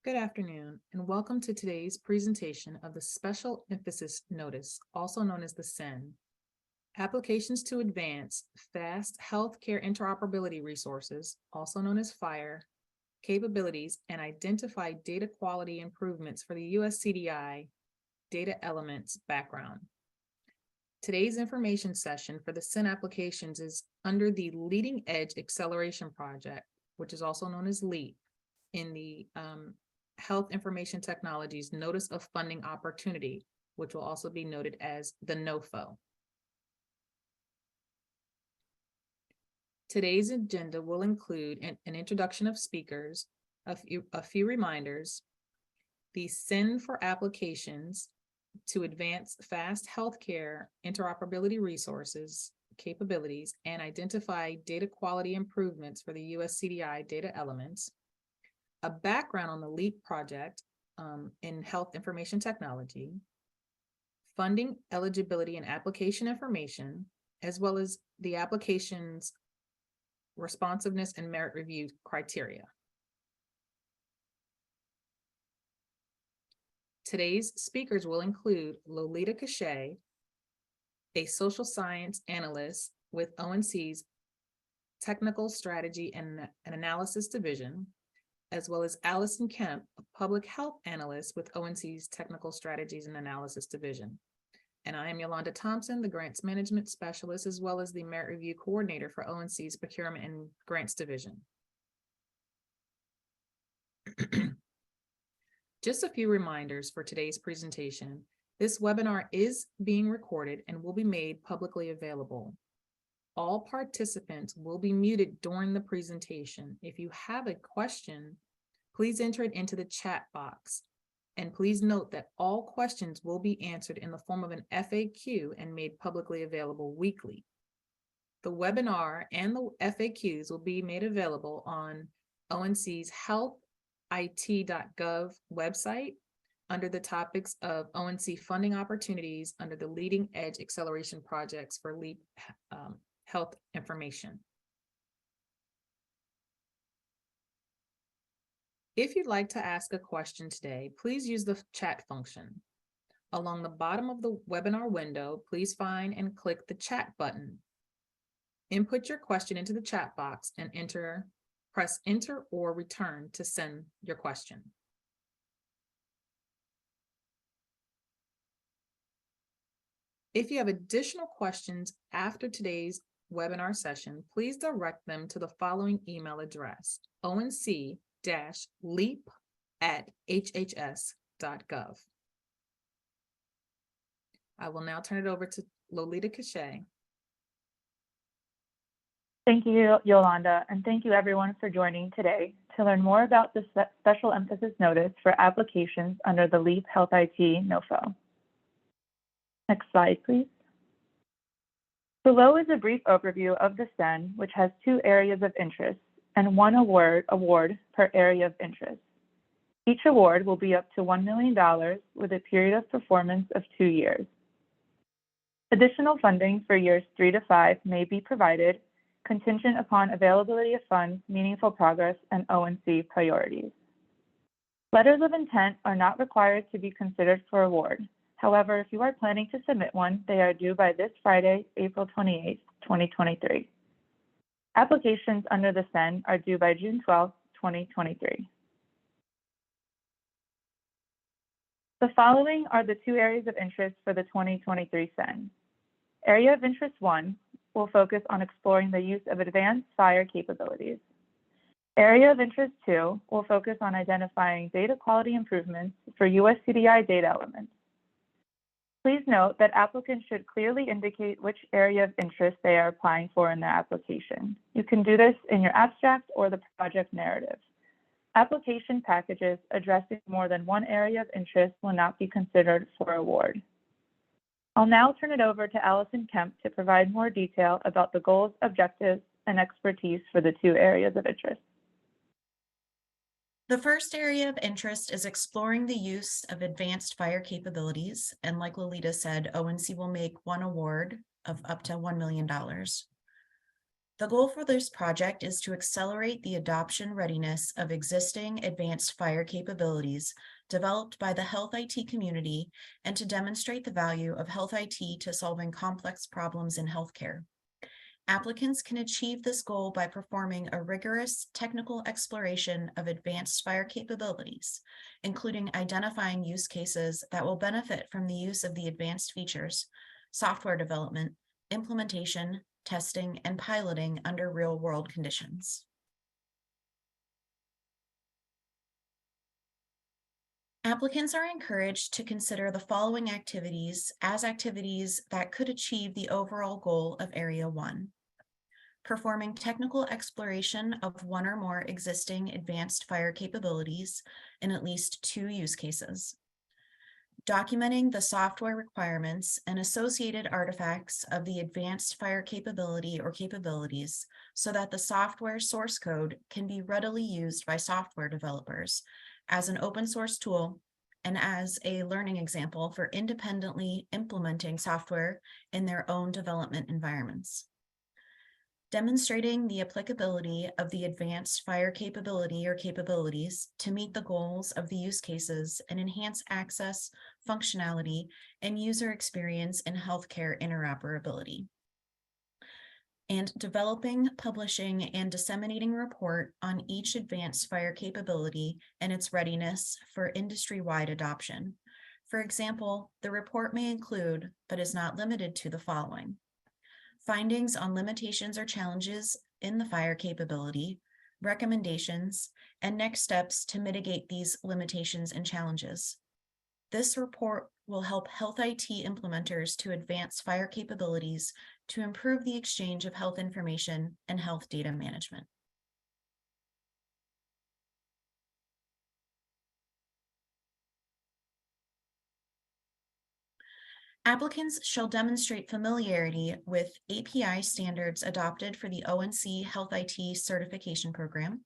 Good afternoon, and welcome to today's presentation of the Special Emphasis Notice, also known as the SEN. Applications to Advance Fast Healthcare Interoperability Resources, also known as FHIR, Capabilities, and Identify Data Quality Improvements for the US CDI Data Elements Background. Today's information session for the SEN applications is under the Leading Edge Acceleration Project, which is also known as LEAP, in the Health Information Technologies Notice of Funding Opportunity, which will also be noted as the NOFO. Today's agenda will include an introduction of speakers, a few reminders, the SEN for applications to advance fast healthcare interoperability resources, capabilities, and identify data quality improvements for the US CDI data elements, a background on the LEAP project in health information technology, funding, eligibility, and application information, as well as the application's responsiveness and merit review criteria. Today's speakers will include Lolita Cachet, a social science analyst with ONC's Technical Strategy and Analysis Division, as well as Allison Kemp, a public health analyst with ONC's Technical Strategies and Analysis Division. And I am Yolanda Thompson, the Grants Management Specialist, as well as the Merit Review Coordinator for ONC's Procurement and Grants Division. Just a few reminders for today's presentation. This webinar is being recorded and will be made publicly available. All participants will be muted during the presentation. If you have a question, please enter it into the chat box. And please note that all questions will be answered in the form of an FAQ and made publicly available weekly. The webinar and the FAQs will be made available on ONC's healthit.gov website under the topics of ONC funding opportunities under the Leading Edge Acceleration Projects for LEAP Health Information. If you'd like to ask a question today, please use the chat function. Along the bottom of the webinar window, please find and click the chat button. Input your question into the chat box and press enter or return to send your question. If you have additional questions after today's webinar session, please direct them to the following email address: onc-leap@hhs.gov. I will now turn it over to Lolita Cachet. Thank you, Yolanda, and thank you everyone for joining today to learn more about the Special Emphasis Notice for applications under the LEAP Health IT NOFO. Next slide, please. Below is a brief overview of the SEN, which has 2 areas of interest and 1 award per area of interest. Each award will be up to $1 million with a period of performance of 2 years. Additional funding for years 3 to 5 may be provided, contingent upon availability of funds, meaningful progress, and ONC priorities. Letters of intent are not required to be considered for award. However, if you are planning to submit one, they are due by this Friday, April 28, 2023. Applications under the SEN are due by June 12, 2023. The following are the 2 areas of interest for the 2023 SEN. Area of interest 1 will focus on exploring the use of advanced FHIR capabilities. Area of interest 2 will focus on identifying data quality improvements for US CDI data elements. Please note that applicants should clearly indicate which area of interest they are applying for in their application. You can do this in your abstract or the project narrative. Application packages addressing more than 1 area of interest will not be considered for award. I'll now turn it over to Allison Kemp to provide more detail about the goals, objectives, and expertise for the 2 areas of interest. The first area of interest is exploring the use of advanced FHIR capabilities. And like Lolita said, ONC will make 1 award of up to $1 million. The goal for this project is to accelerate the adoption readiness of existing advanced fire capabilities developed by the health IT community and to demonstrate the value of health IT to solving complex problems in healthcare. Applicants can achieve this goal by performing a rigorous technical exploration of advanced fire capabilities, including identifying use cases that will benefit from the use of the advanced features, software development, implementation, testing, and piloting under real-world conditions. Applicants are encouraged to consider the following activities as activities that could achieve the overall goal of Area 1. Performing technical exploration of one or more existing advanced fire capabilities in at least 2 use cases. Documenting the software requirements and associated artifacts of the advanced fire capability or capabilities so that the software source code can be readily used by software developers as an open source tool and as a learning example for independently implementing software in their own development environments. Demonstrating the applicability of the advanced fire capability or capabilities to meet the goals of the use cases and enhance access, functionality, and user experience in healthcare interoperability. And developing, publishing, and disseminating a report on each advanced fire capability and its readiness for industry-wide adoption. For example, the report may include, but is not limited to, the following: findings on limitations or challenges in the fire capability, recommendations, and next steps to mitigate these limitations and challenges. This report will help health IT implementers to advance fire capabilities to improve the exchange of health information and health data management. Applicants shall demonstrate familiarity with API standards adopted for the ONC Health IT certification program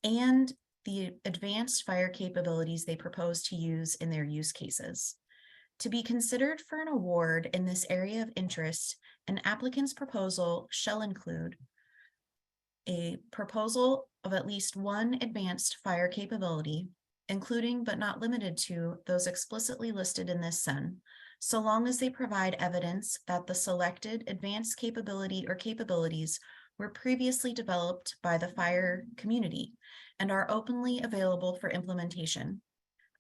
and the advanced fire capabilities they propose to use in their use cases. To be considered for an award in this area of interest, an applicant's proposal shall include a proposal of at least one advanced fire capability, including but not limited to those explicitly listed in this SEN, so long as they provide evidence that the selected advanced capability or capabilities were previously developed by the fire community and are openly available for implementation.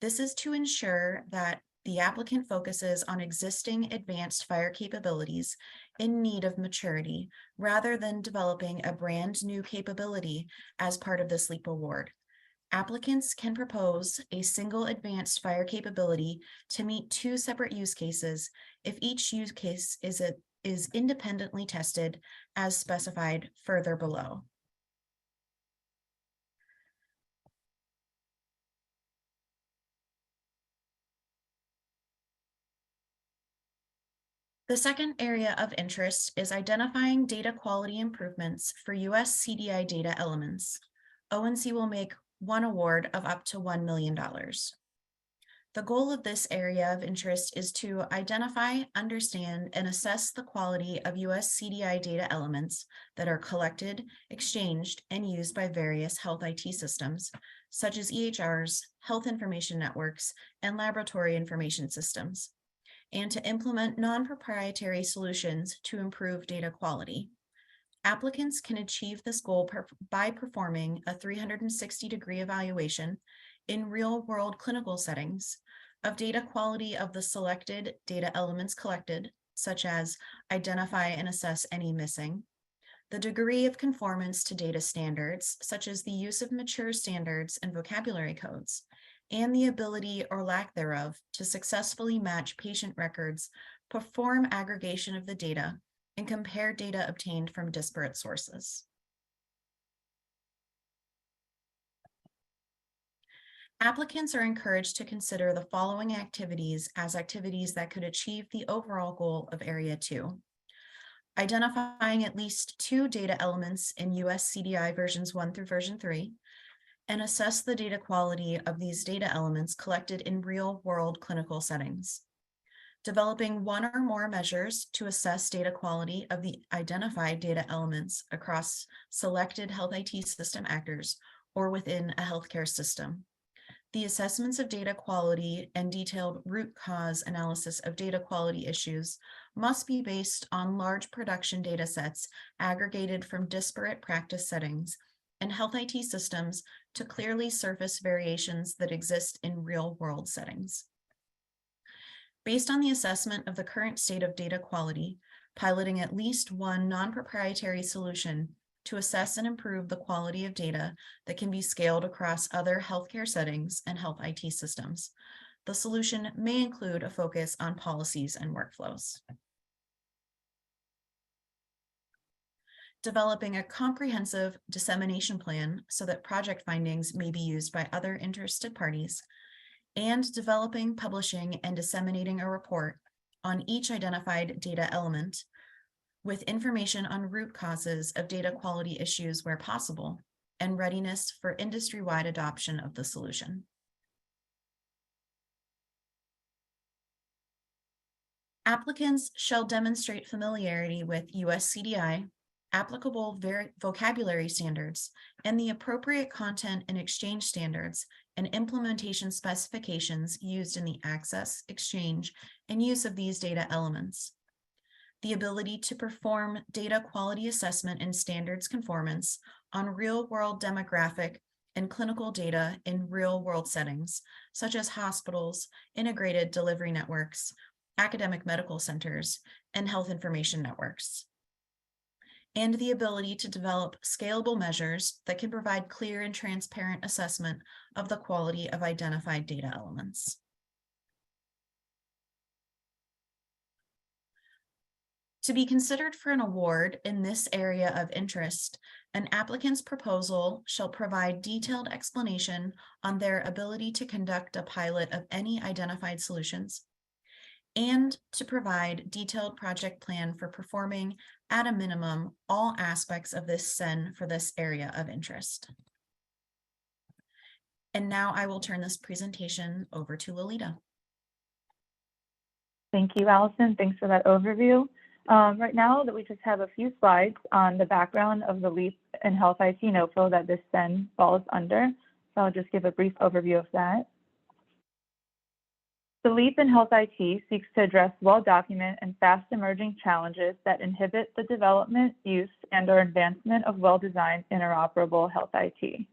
This is to ensure that the applicant focuses on existing advanced fire capabilities in need of maturity rather than developing a brand new capability as part of this LEAP award. Applicants can propose a single advanced fire capability to meet 2 separate use cases if each use case is independently tested as specified further below. The second area of interest is identifying data quality improvements for US CDI data elements. ONC will make one award of up to $1 million. The goal of this area of interest is to identify, understand, and assess the quality of US CDI data elements that are collected, exchanged, and used by various health IT systems, such as EHRs, health information networks, and laboratory information systems, and to implement non-proprietary solutions to improve data quality. Applicants can achieve this goal by performing a 360-degree evaluation in real-world clinical settings of data quality of the selected data elements collected, such as identify and assess any missing, the degree of conformance to data standards, such as the use of mature standards and vocabulary codes, and the ability or lack thereof to successfully match patient records, perform aggregation of the data, and compare data obtained from disparate sources. Applicants are encouraged to consider the following activities as activities that could achieve the overall goal of Area 2. Identifying at least 2 data elements in US CDI versions 1 through version 3, and assess the data quality of these data elements collected in real-world clinical settings. developing one or more measures to assess data quality of the identified data elements across selected health IT system actors or within a healthcare system. The assessments of data quality and detailed root cause analysis of data quality issues must be based on large production data sets aggregated from disparate practice settings and health IT systems to clearly surface variations that exist in real-world settings. Based on the assessment of the current state of data quality, piloting at least one non-proprietary solution to assess and improve the quality of data that can be scaled across other healthcare settings and health IT systems. The solution may include a focus on policies and workflows. Developing a comprehensive dissemination plan so that project findings may be used by other interested parties, and developing, publishing, and disseminating a report on each identified data element with information on root causes of data quality issues where possible, and readiness for industry-wide adoption of the solution. Applicants shall demonstrate familiarity with US CDI, applicable vocabulary standards, and the appropriate content and exchange standards and implementation specifications used in the access, exchange, and use of these data elements. The ability to perform data quality assessment and standards conformance on real-world demographic and clinical data in real-world settings, such as hospitals, integrated delivery networks, academic medical centers, and health information networks. And the ability to develop scalable measures that can provide clear and transparent assessment of the quality of identified data elements. To be considered for an award in this area of interest, an applicant's proposal shall provide detailed explanation on their ability to conduct a pilot of any identified solutions, and to provide detailed project plan for performing, at a minimum, all aspects of this SEN for this area of interest. And now I will turn this presentation over to Lolita. Thank you, Allison. Thanks for that overview. Right now that we just have a few slides on the background of the LEAP and Health IT NOFO that this SEN falls under. So I'll just give a brief overview of that. The LEAP in Health IT seeks to address well-documented and fast-emerging challenges that inhibit the development, use, and/or advancement of well-designed interoperable health IT.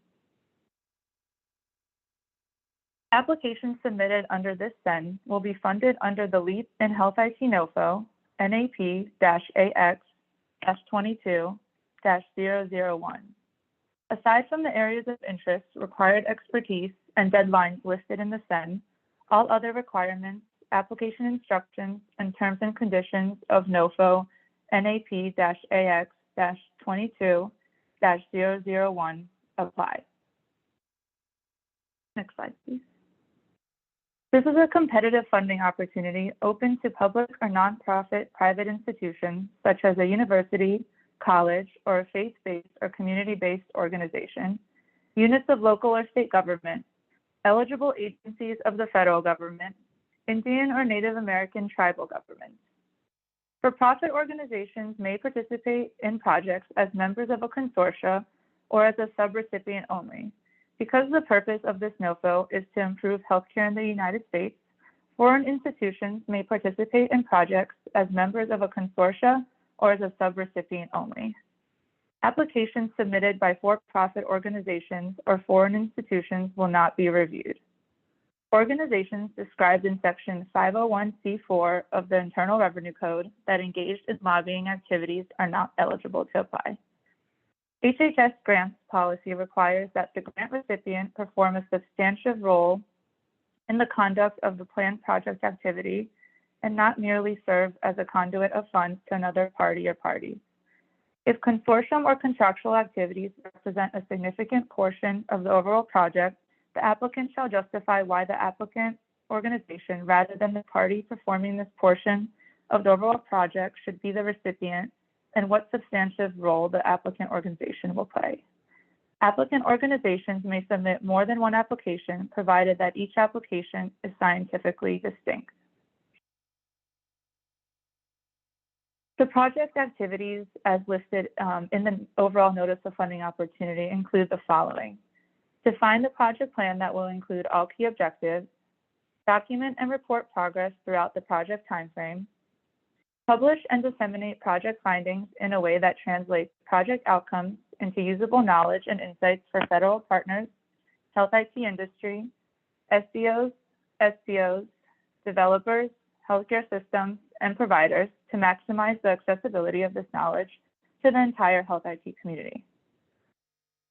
Applications submitted under this SEN will be funded under the LEAP in Health IT NOFO NAP-AX-22-001. Aside from the areas of interest, required expertise, and deadlines listed in the SEN, all other requirements, application instructions, and terms and conditions of NOFO NAP-AX-22-001 apply. Next slide, please. This is a competitive funding opportunity open to public or nonprofit private institutions, such as a university, college, or a faith-based or community-based organization, units of local or state government, eligible agencies of the federal government, Indian or Native American tribal governments. For-profit organizations may participate in projects as members of a consortia or as a subrecipient only. Because the purpose of this NOFO is to improve healthcare in the United States, foreign institutions may participate in projects as members of a consortia or as a subrecipient only. Applications submitted by for-profit organizations or foreign institutions will not be reviewed. Organizations described in Section 501(c)(4) of the Internal Revenue Code that engaged in lobbying activities are not eligible to apply. HHS grants policy requires that the grant recipient perform a substantive role in the conduct of the planned project activity and not merely serve as a conduit of funds to another party or parties. If consortium or contractual activities represent a significant portion of the overall project, the applicant shall justify why the applicant organization, rather than the party performing this portion of the overall project, should be the recipient, and what substantive role the applicant organization will play. Applicant organizations may submit more than one application, provided that each application is scientifically distinct. The project activities as listed in the overall notice of funding opportunity include the following. Define the project plan that will include all key objectives, document and report progress throughout the project timeframe, publish and disseminate project findings in a way that translates project outcomes into usable knowledge and insights for federal partners, health IT industry, SDOs, SPOs, developers, healthcare systems, and providers to maximize the accessibility of this knowledge to the entire health IT community.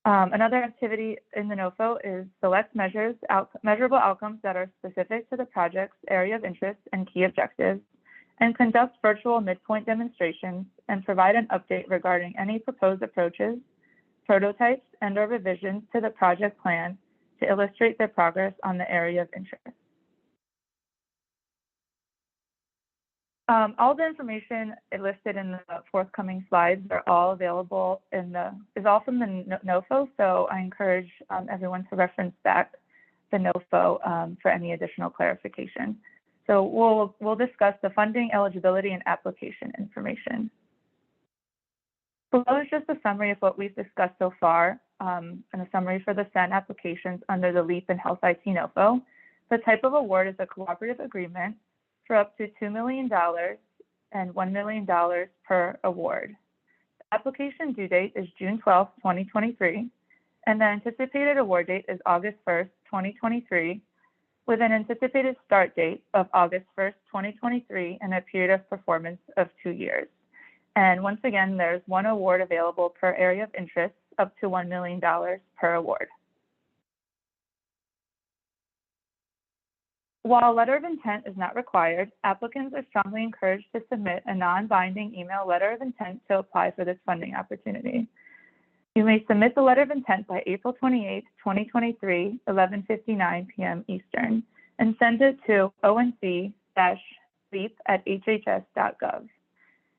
Another activity in the NOFO is select measurable outcomes that are specific to the project's area of interest and key objectives, and conduct virtual midpoint demonstrations and provide an update regarding any proposed approaches, prototypes, and/or revisions to the project plan to illustrate their progress on the area of interest. All the information listed in the forthcoming slides are all available is all from the NOFO, so I encourage everyone to reference back the NOFO for any additional clarification. So we'll discuss the funding, eligibility, and application information. Below is just a summary of what we've discussed so far, and a summary for the SEN applications under the LEAP and Health IT NOFO. The type of award is a cooperative agreement for up to $2 million and $1 million per award. The application due date is June 12, 2023, and the anticipated award date is August 1st, 2023, with an anticipated start date of August 1st, 2023, and a period of performance of 2 years. And once again, there's one award available per area of interest, up to $1 million per award. While a letter of intent is not required, applicants are strongly encouraged to submit a non-binding email letter of intent to apply for this funding opportunity. You may submit the letter of intent by April 28, 2023, 11:59 p.m. Eastern, and send it to onc-leap@hhs.gov.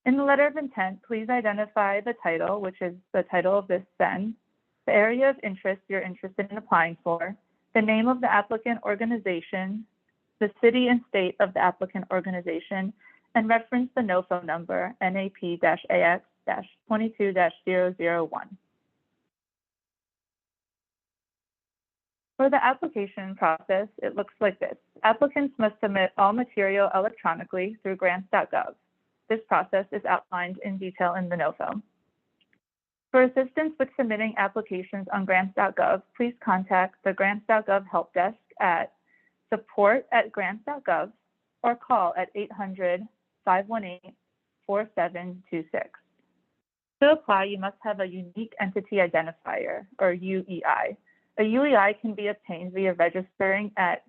In the letter of intent, please identify the title, which is the title of this SEN, the area of interest you're interested in applying for, the name of the applicant organization, the city and state of the applicant organization, and reference the NOFO number, NAP-AX-22-001. For the application process, it looks like this. Applicants must submit all material electronically through grants.gov. This process is outlined in detail in the NOFO. For assistance with submitting applications on grants.gov, please contact the grants.gov help desk at support@grants.gov or call at 800-518-4726. To apply, you must have a unique entity identifier, or UEI. A UEI can be obtained via registering at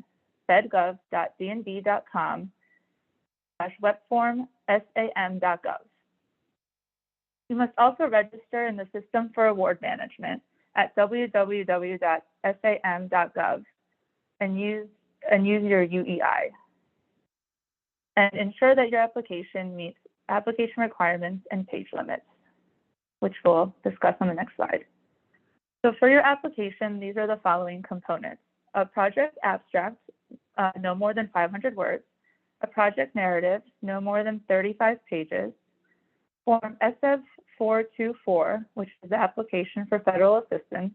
fedgov.dnb.com/webform.sam.gov. You must also register in the System for Award Management at www.sam.gov and use your UEI. And ensure that your application meets application requirements and page limits, which we'll discuss on the next slide. So for your application, these are the following components: a project abstract, no more than 500 words, a project narrative, no more than 35 pages, Form SF-424, which is the application for federal assistance,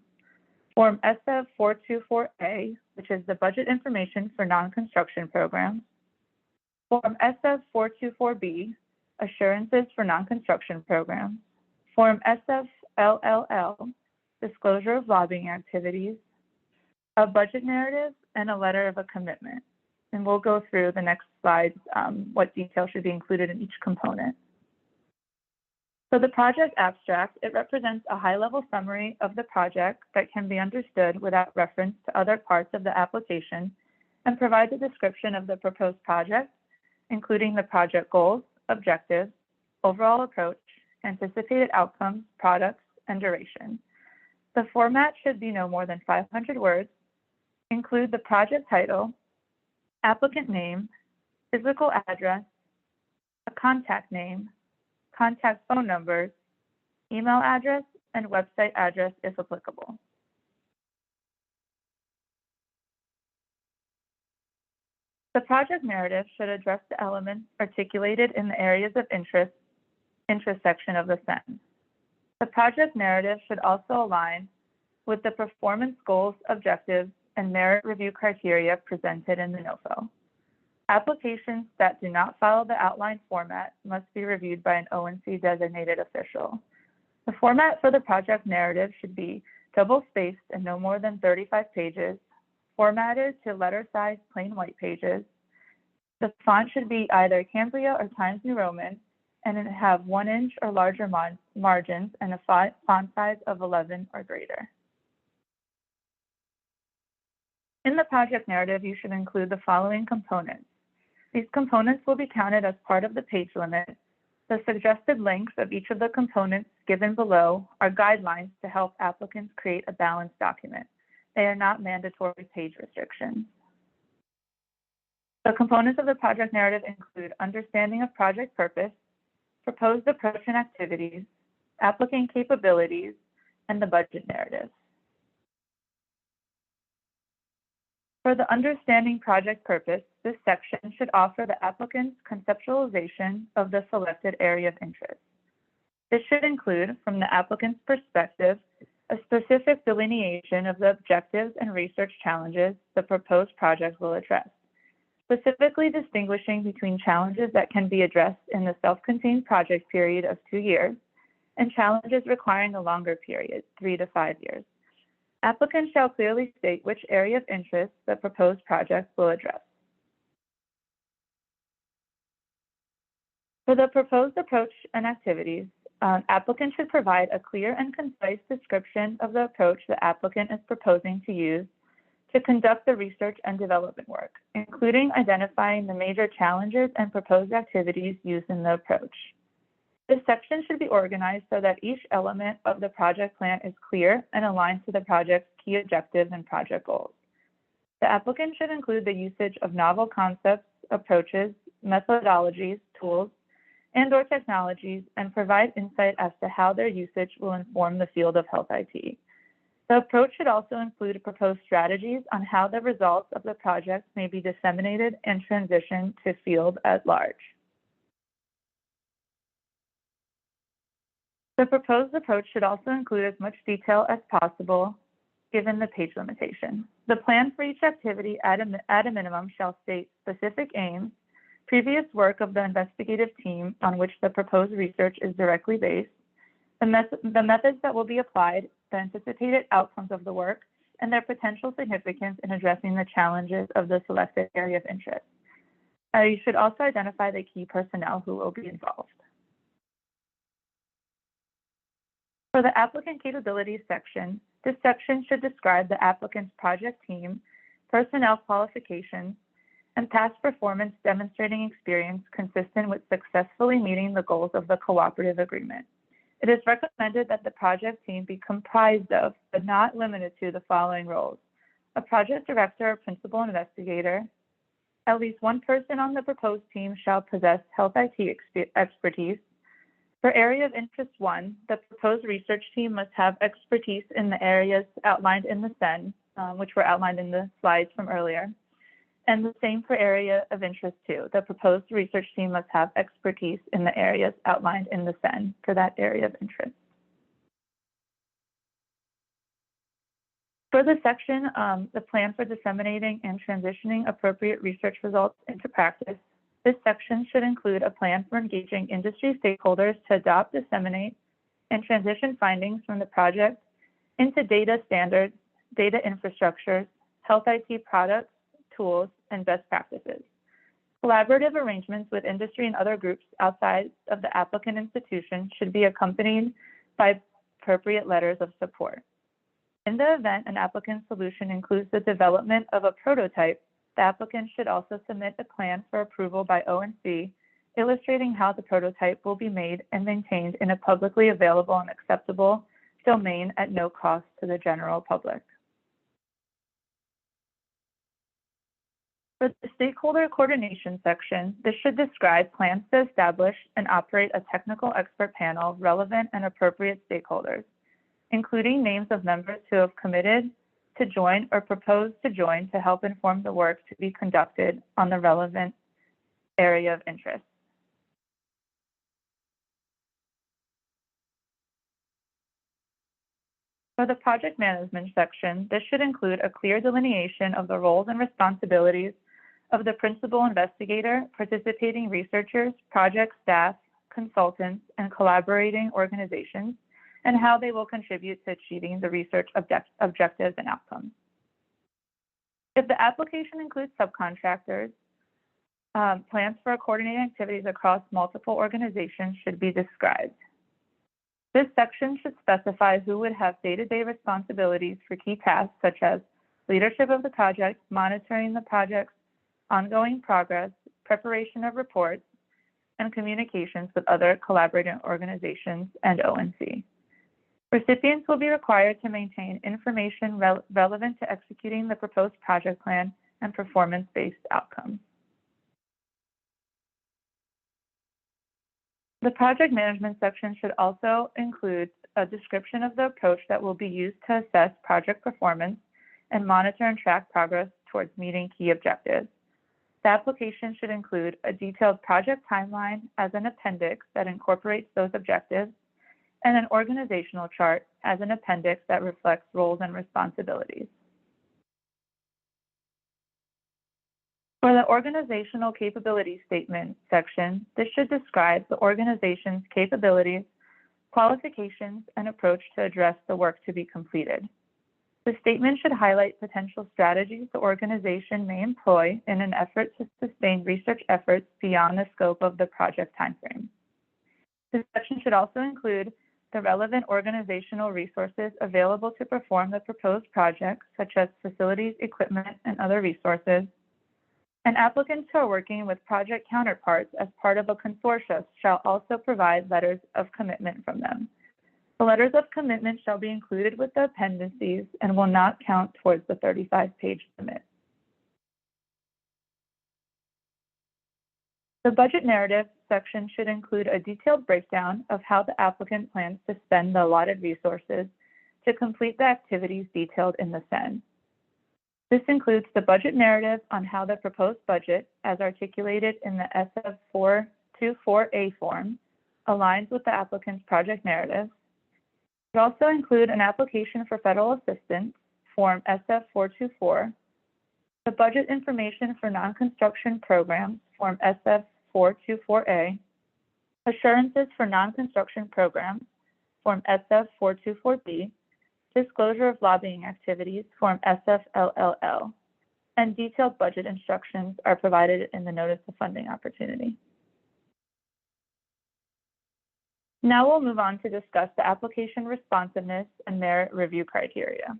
Form SF-424A, which is the budget information for non-construction programs, Form SF-424B, assurances for non-construction programs, Form SF-LLL, disclosure of lobbying activities, a budget narrative, and a letter of a commitment. And we'll go through the next slides, what details should be included in each component. So the project abstract, it represents a high-level summary of the project that can be understood without reference to other parts of the application, and provides a description of the proposed project, including the project goals, objectives, overall approach, anticipated outcomes, products, and duration. The format should be no more than 500 words, include the project title, applicant name, physical address, a contact name, contact phone numbers, email address, and website address if applicable. The project narrative should address the elements articulated in the areas of interest interest section of the SEN. The project narrative should also align with the performance goals, objectives, and merit review criteria presented in the NOFO. Applications that do not follow the outline format must be reviewed by an ONC designated official. The format for the project narrative should be double-spaced and no more than 35 pages, formatted to letter-sized plain white pages. The font should be either Cambria or Times New Roman, and it have 1-inch or larger margins and a font size of 11 or greater. In the project narrative, you should include the following components. These components will be counted as part of the page limit. The suggested length of each of the components given below are guidelines to help applicants create a balanced document. They are not mandatory page restrictions. The components of the project narrative include understanding of project purpose, proposed approach and activities, applicant capabilities, and the budget narrative. For the understanding project purpose, this section should offer the applicant's conceptualization of the selected area of interest. This should include, from the applicant's perspective, a specific delineation of the objectives and research challenges the proposed project will address, specifically distinguishing between challenges that can be addressed in the self-contained project period of 2 years and challenges requiring a longer period, 3 to 5 years. Applicants shall clearly state which area of interest the proposed project will address. For the proposed approach and activities, applicants should provide a clear and concise description of the approach the applicant is proposing to use to conduct the research and development work, including identifying the major challenges and proposed activities used in the approach. This section should be organized so that each element of the project plan is clear and aligned to the project's key objectives and project goals. The applicant should include the usage of novel concepts, approaches, methodologies, tools, and/or technologies, and provide insight as to how their usage will inform the field of health IT. The approach should also include proposed strategies on how the results of the project may be disseminated and transitioned to field at large. The proposed approach should also include as much detail as possible given the page limitation. The plan for each activity at a minimum shall state specific aims, previous work of the investigative team on which the proposed research is directly based, the methods that will be applied, the anticipated outcomes of the work, and their potential significance in addressing the challenges of the selected area of interest. You should also identify the key personnel who will be involved. For the applicant capabilities section, this section should describe the applicant's project team, personnel qualifications, and past performance demonstrating experience consistent with successfully meeting the goals of the cooperative agreement. It is recommended that the project team be comprised of, but not limited to, the following roles: a project director or principal investigator. At least one person on the proposed team shall possess health IT expertise. For area of interest 1, the proposed research team must have expertise in the areas outlined in the SEN, which were outlined in the slides from earlier. And the same for area of interest 2. The proposed research team must have expertise in the areas outlined in the SEN for that area of interest. For the section, the plan for disseminating and transitioning appropriate research results into practice, this section should include a plan for engaging industry stakeholders to adopt, disseminate, and transition findings from the project into data standards, data infrastructures, health IT products, tools, and best practices. Collaborative arrangements with industry and other groups outside of the applicant institution should be accompanied by appropriate letters of support. In the event an applicant solution includes the development of a prototype, the applicant should also submit a plan for approval by ONC, illustrating how the prototype will be made and maintained in a publicly available and acceptable domain at no cost to the general public. For the Stakeholder Coordination section, this should describe plans to establish and operate a technical expert panel of relevant and appropriate stakeholders, including names of members who have committed to join or propose to join to help inform the work to be conducted on the relevant area of interest. For the project management section, this should include a clear delineation of the roles and responsibilities of the principal investigator, participating researchers, project staff, consultants, and collaborating organizations, and how they will contribute to achieving the research objectives and outcomes. If the application includes subcontractors, plans for coordinating activities across multiple organizations should be described. This section should specify who would have day-to-day responsibilities for key tasks such as leadership of the project, monitoring the project's ongoing progress, preparation of reports, and communications with other collaborating organizations and ONC. Recipients will be required to maintain information relevant to executing the proposed project plan and performance-based outcomes. The project management section should also include a description of the approach that will be used to assess project performance and monitor and track progress towards meeting key objectives. The application should include a detailed project timeline as an appendix that incorporates those objectives, and an organizational chart as an appendix that reflects roles and responsibilities. For the organizational capability statement section, this should describe the organization's capabilities, qualifications, and approach to address the work to be completed. The statement should highlight potential strategies the organization may employ in an effort to sustain research efforts beyond the scope of the project timeframe. This section should also include the relevant organizational resources available to perform the proposed project, such as facilities, equipment, and other resources. And applicants who are working with project counterparts as part of a consortium shall also provide letters of commitment from them. The letters of commitment shall be included with the appendices and will not count towards the 35-page limit. The budget narrative section should include a detailed breakdown of how the applicant plans to spend the allotted resources to complete the activities detailed in the SEN. This includes the budget narrative on how the proposed budget, as articulated in the SF 424A form, aligns with the applicant's project narrative. It will also include an application for federal assistance, Form SF 424, the budget information for non-construction programs, Form SF 424A, assurances for non-construction programs, Form SF 424B, disclosure of lobbying activities, Form SFLLL, and detailed budget instructions are provided in the Notice of Funding Opportunity. Now we'll move on to discuss the application responsiveness and merit review criteria.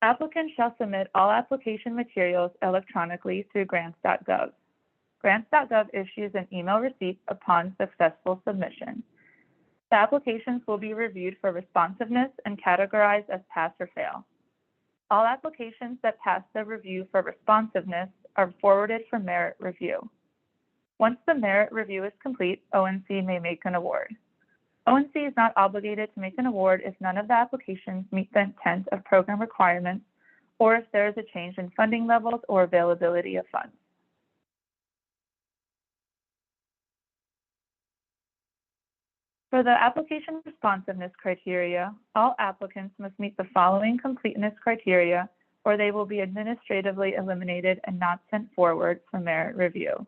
Applicants shall submit all application materials electronically through grants.gov. Grants.gov issues an email receipt upon successful submission. The applications will be reviewed for responsiveness and categorized as pass or fail. All applications that pass the review for responsiveness are forwarded for merit review. Once the merit review is complete, ONC may make an award. ONC is not obligated to make an award if none of the applications meet the intent of program requirements or if there is a change in funding levels or availability of funds. For the application responsiveness criteria, all applicants must meet the following completeness criteria or they will be administratively eliminated and not sent forward for merit review.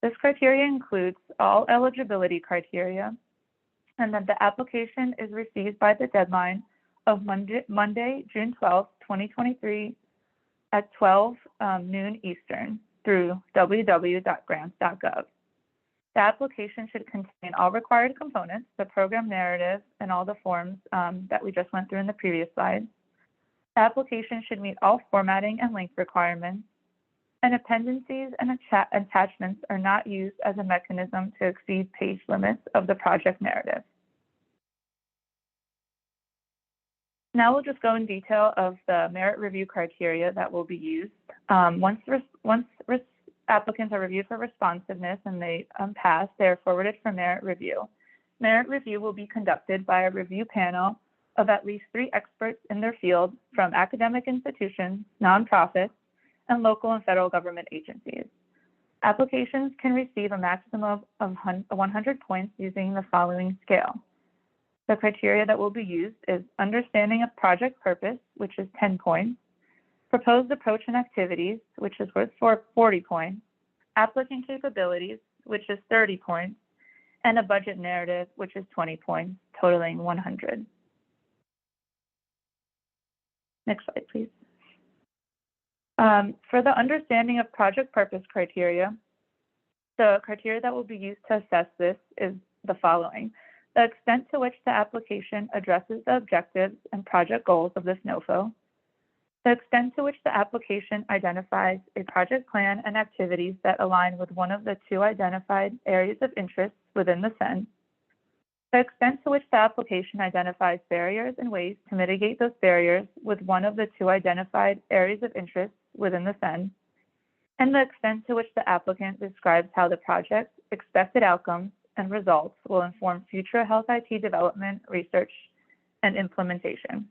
This criteria includes all eligibility criteria and that the application is received by the deadline of Monday, June 12, 2023 at 12 noon Eastern through www.grants.gov. The application should contain all required components, the program narrative, and all the forms that we just went through in the previous slide. The application should meet all formatting and length requirements, and appendices and attachments are not used as a mechanism to exceed page limits of the project narrative. Now we'll just go in detail of the merit review criteria that will be used. Once applicants are reviewed for responsiveness and they pass, they are forwarded for merit review. Merit review will be conducted by a review panel of at least 3 experts in their field from academic institutions, nonprofits, and local and federal government agencies. Applications can receive a maximum of 100 points using the following scale. The criteria that will be used is understanding of project purpose, which is 10 points, proposed approach and activities, which is worth 40 points, applicant capabilities, which is 30 points, and a budget narrative, which is 20 points, totaling 100. Next slide, please. For the understanding of project purpose criteria, the criteria that will be used to assess this is the following: the extent to which the application addresses the objectives and project goals of this NOFO, the extent to which the application identifies a project plan and activities that align with one of the two identified areas of interest within the SEN, the extent to which the application identifies barriers and ways to mitigate those barriers with one of the two identified areas of interest within the SEN, and the extent to which the applicant describes how the project's expected outcomes and results will inform future health IT development, research, and implementation.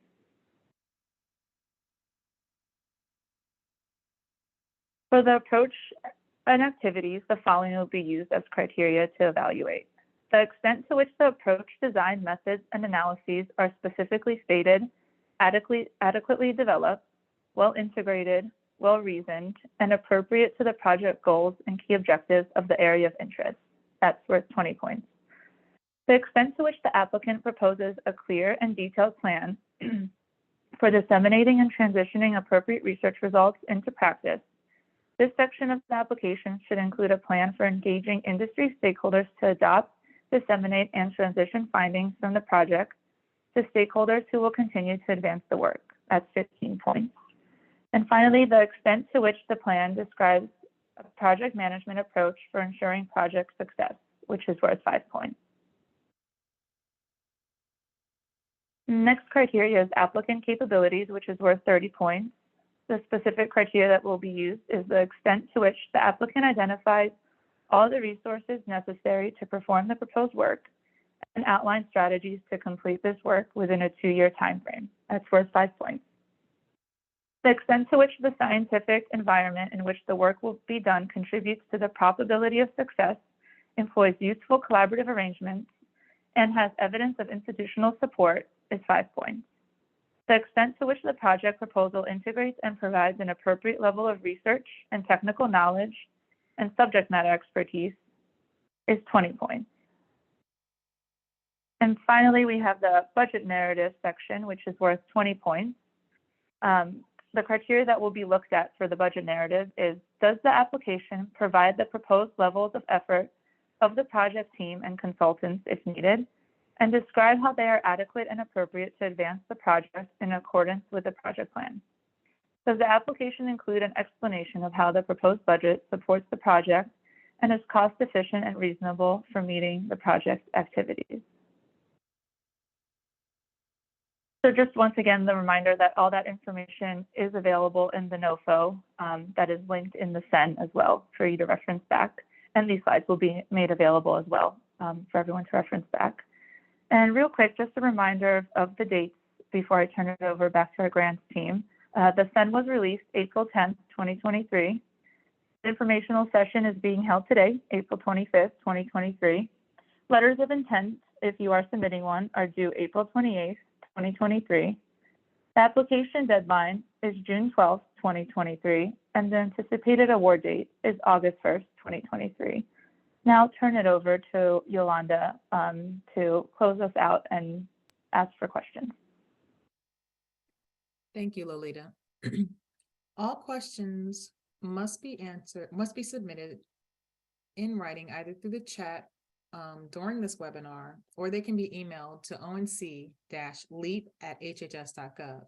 For the approach and activities, the following will be used as criteria to evaluate: the extent to which the approach, design, methods, and analyses are specifically stated, adequately developed, well integrated, well reasoned, and appropriate to the project goals and key objectives of the area of interest. That's worth 20 points. The extent to which the applicant proposes a clear and detailed plan for disseminating and transitioning appropriate research results into practice. This section of the application should include a plan for engaging industry stakeholders to adopt, disseminate, and transition findings from the project to stakeholders who will continue to advance the work. That's 15 points. And finally, the extent to which the plan describes a project management approach for ensuring project success, which is worth 5 points. Next criteria is applicant capabilities, which is worth 30 points. The specific criteria that will be used is the extent to which the applicant identifies all the resources necessary to perform the proposed work and outline strategies to complete this work within a 2-year timeframe. That's worth 5 points. The extent to which the scientific environment in which the work will be done contributes to the probability of success, employs useful collaborative arrangements, and has evidence of institutional support is 5 points. The extent to which the project proposal integrates and provides an appropriate level of research and technical knowledge and subject matter expertise is 20 points. And finally, we have the budget narrative section, which is worth 20 points. The criteria that will be looked at for the budget narrative is: does the application provide the proposed levels of effort of the project team and consultants if needed, and describe how they are adequate and appropriate to advance the project in accordance with the project plan? Does the application include an explanation of how the proposed budget supports the project and is cost efficient and reasonable for meeting the project's activities? So just once again, the reminder that all that information is available in the NOFO that is linked in the SEN as well for you to reference back. And these slides will be made available as well for everyone to reference back. And real quick, just a reminder of the dates before I turn it over back to our grants team. The SEN was released April 10th, 2023. The informational session is being held today, April 25th, 2023. Letters of intent, if you are submitting one, are due April 28th, 2023. The application deadline is June 12th, 2023, and the anticipated award date is August 1st, 2023. Now I'll turn it over to Yolanda to close us out and ask for questions. Thank you, Lolita. All questions must be submitted in writing either through the chat during this webinar, or they can be emailed to onc-leap@hhs.gov.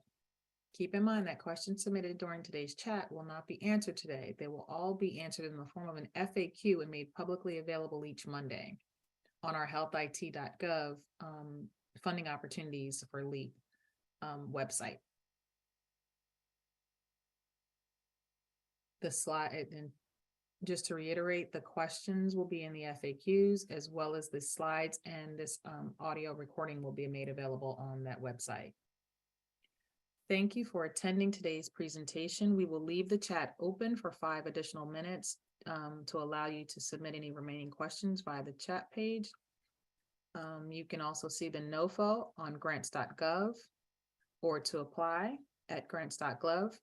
Keep in mind that questions submitted during today's chat will not be answered today. They will all be answered in the form of an FAQ and made publicly available each Monday on our healthit.gov funding opportunities for LEAP website. The slide, and just to reiterate, the questions will be in the FAQs, as well as the slides, and this audio recording will be made available on that website. Thank you for attending today's presentation. We will leave the chat open for 5 additional minutes to allow you to submit any remaining questions via the chat page. You can also see the NOFO on grants.gov or to apply at grants.gov.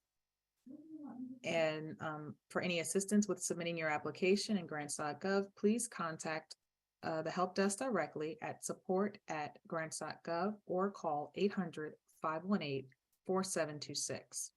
And for any assistance with submitting your application in grants.gov, please contact the help desk directly at support@grants.gov or call 800-518-4726.